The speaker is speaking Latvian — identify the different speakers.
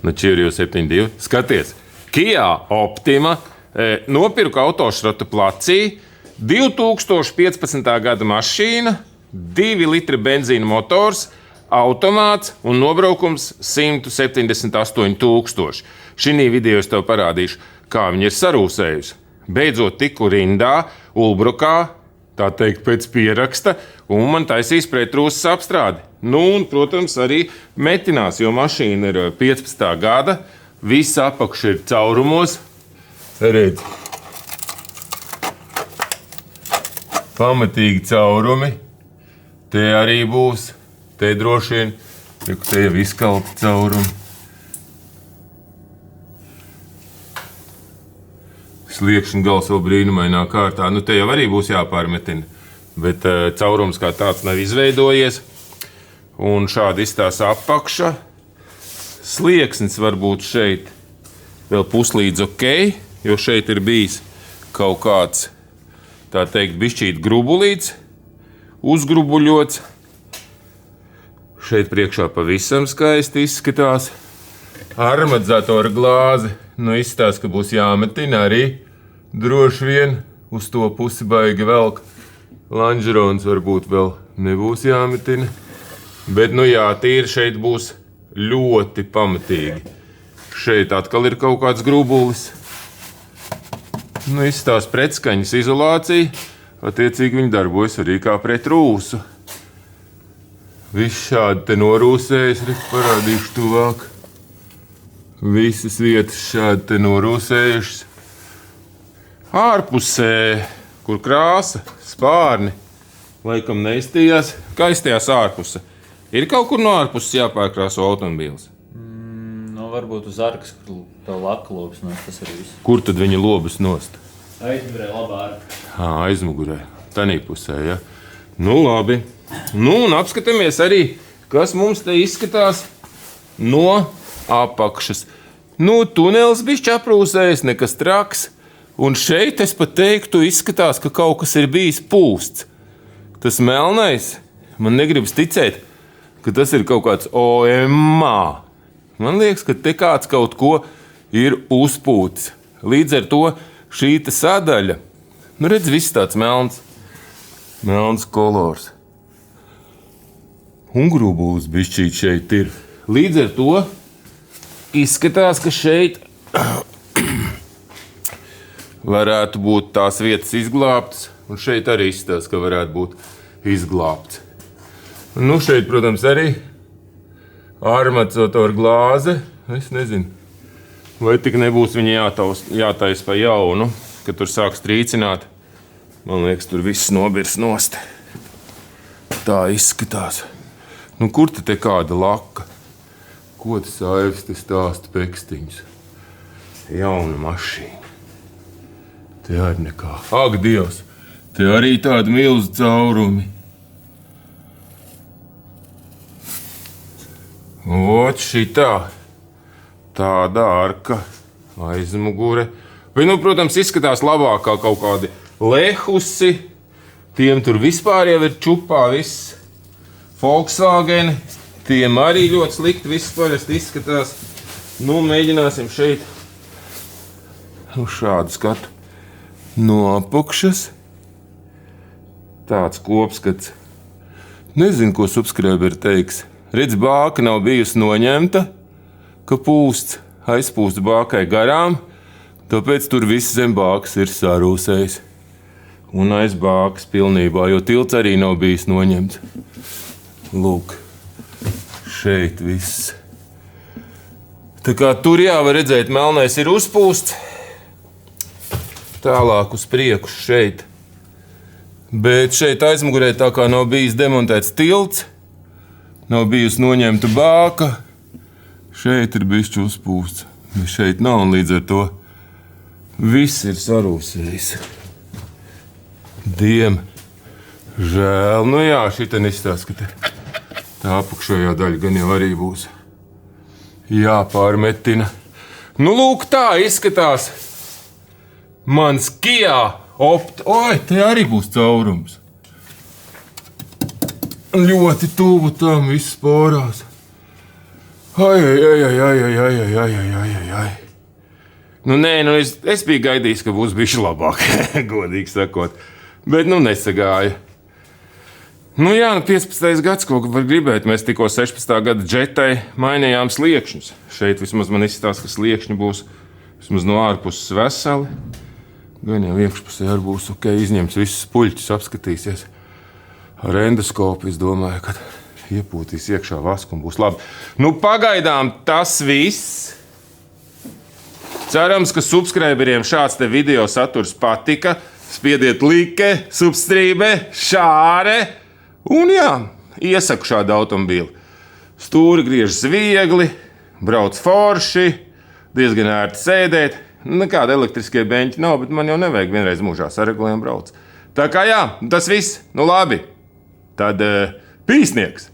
Speaker 1: Nu, Čīri jau 72. Skaties, Kia Optima nopirka autošrota placī, 2015. gada mašīna, 2 litri benzīna motors, automāts un nobraukums 178 000. Šī video es tev parādīšu, kā viņa ir sarūsējusi. Beidzot tiku rindā, Ulbrukā, tā teikt pēc pieraksta, un man taisīs pretrūsas apstrādi. Nu, un, protams, arī metinās, jo mašīna ir 15. gada, viss apakš ir caurumos. Redz. Pamatīgi caurumi. Te arī būs. Te droši vien, te jau izkalti caurumi. Sliekšņa gals vēl brīnumainā kārtā. Nu, te jau arī būs jāpārmetina, bet caurums kā tāds nav izveidojies. Un šādi izstās apakša. Slieksnis varbūt šeit vēl puslīdz ok, jo šeit ir bijis kaut kāds, tā teikt, bišķīt grubulīts, uzgrubuļots. Šeit priekšā pavisam skaisti izskatās. Armatizatora glāze. Nu, izstās, ka būs jāmetina arī droši vien uz to pusi baigi velk. Lanžerons varbūt vēl nebūs jāmetina. Bet, nu jā, tīri šeit būs ļoti pamatīgi. Šeit atkal ir kaut kāds grubulis. Nu, izstās pretskaņas izolācija. Attiecīgi viņi darbojas arī kā pret rūsu. Viss šādi te norūsējas, parādīšu tuvāk. Visas vietas šādi te norūsējušas. Ārpusē, kur krāsa, spārni, laikam neizstījās. Kā izstījās ārpuse? Ir kaut kur no ārpuses jāpārkrāso automobīls?
Speaker 2: Varbūt uz arkas, kur tā laka lobas nost, tas arī viss.
Speaker 1: Kur tad viņa lobas nost?
Speaker 2: Aizmugurē labā arka.
Speaker 1: Aizmugurē, tanī pusē, ja? Nu, labi. Nu, un apskatāmies arī, kas mums te izskatās no apakšas. Nu, tunelis bišķi aprūsējis, nekas traks. Un šeit es pat teiktu, izskatās, ka kaut kas ir bijis pūsts. Tas melnais, man negribas ticēt, ka tas ir kaut kāds OMA. Man liekas, ka te kāds kaut ko ir uzpūtis. Līdz ar to šī sadaļa, nu redz, viss tāds melns kolors. Un grubulis bišķīt šeit ir. Līdz ar to izskatās, ka šeit varētu būt tās vietas izglābtas, un šeit arī izskatās, ka varētu būt izglābts. Nu, šeit, protams, arī armatizatora glāze. Es nezinu, vai tik nebūs viņa jātais pa jaunu, kad tur sāks trīcināt. Man liekas, tur viss nobirs nost. Tā izskatās. Nu, kur te kāda laka? Ko tas Aivis te stāsta pekstiņus? Jauna mašīna. Te arī nekā. Ak, Dievs! Te arī tādi milzu caurumi. Ot šitā. Tāda arka. Aizmugure. Vai, nu, protams, izskatās labāk kā kaut kādi lehusi. Tiem tur vispār jau ir čupā viss. Volkswagen, tiem arī ļoti slikti, viss parasti izskatās. Nu, mēģināsim šeit šādu skatu no apakšas. Tāds kopskats. Nezinu, ko subscriberi teiks. Redz, bāka nav bijusi noņemta, ka pūsts aizpūst bākai garām, tāpēc tur viss zem bākas ir sarūsējis. Un aiz bākas pilnībā, jo tilts arī nav bijis noņemts. Lūk, šeit viss. Tā kā tur var redzēt, melnais ir uzpūsts. Tālāk uz priekšu šeit. Bet šeit aizmugurē tā kā nav bijis demontēts tilts, nav bijusi noņemta bāka. Šeit ir bišķi uzpūsts, bet šeit nav, un līdz ar to viss ir sarūsējis. Žēl, nu jā, šitien izstāsta, ka tā apakšējā daļa gan jau arī būs jāpārmetina. Nu, lūk, tā izskatās mans Kia Optima. Oi, te arī būs caurums. Ļoti tuvu tam viss porās. Ai. Nu, nē, es biju gaidījis, ka būs bijis labāk, godīgi sakot. Bet, nesagāja. Nu, jā, 15. gads, ko var gribēt. Mēs tikko 16. gada džetai mainījām sliekšņus. Šeit vismaz man izstāsta, ka sliekšņi būs vismaz no ārpuses veseli. Gan jau iekšpusē arī būs ok, izņemts visus puļķus, apskatīsies. Ar endoskopu es domāju, ka iepūtīs iekšā vasku un būs labi. Nu, pagaidām tas viss. Cerams, ka subscriberiem šāds te video saturs patika. Spiediet like, substrībe, šāre. Un jā, iesaku šādu automobīli. Stūri griežas viegli, brauc forši, diezgan ērti sēdēt. Nekāda elektriskie beņķi nav, bet man jau nevajag vienreiz mūžā saregulējumu brauc. Tā kā jā, tas viss, nu labi. Tad pīsnieks!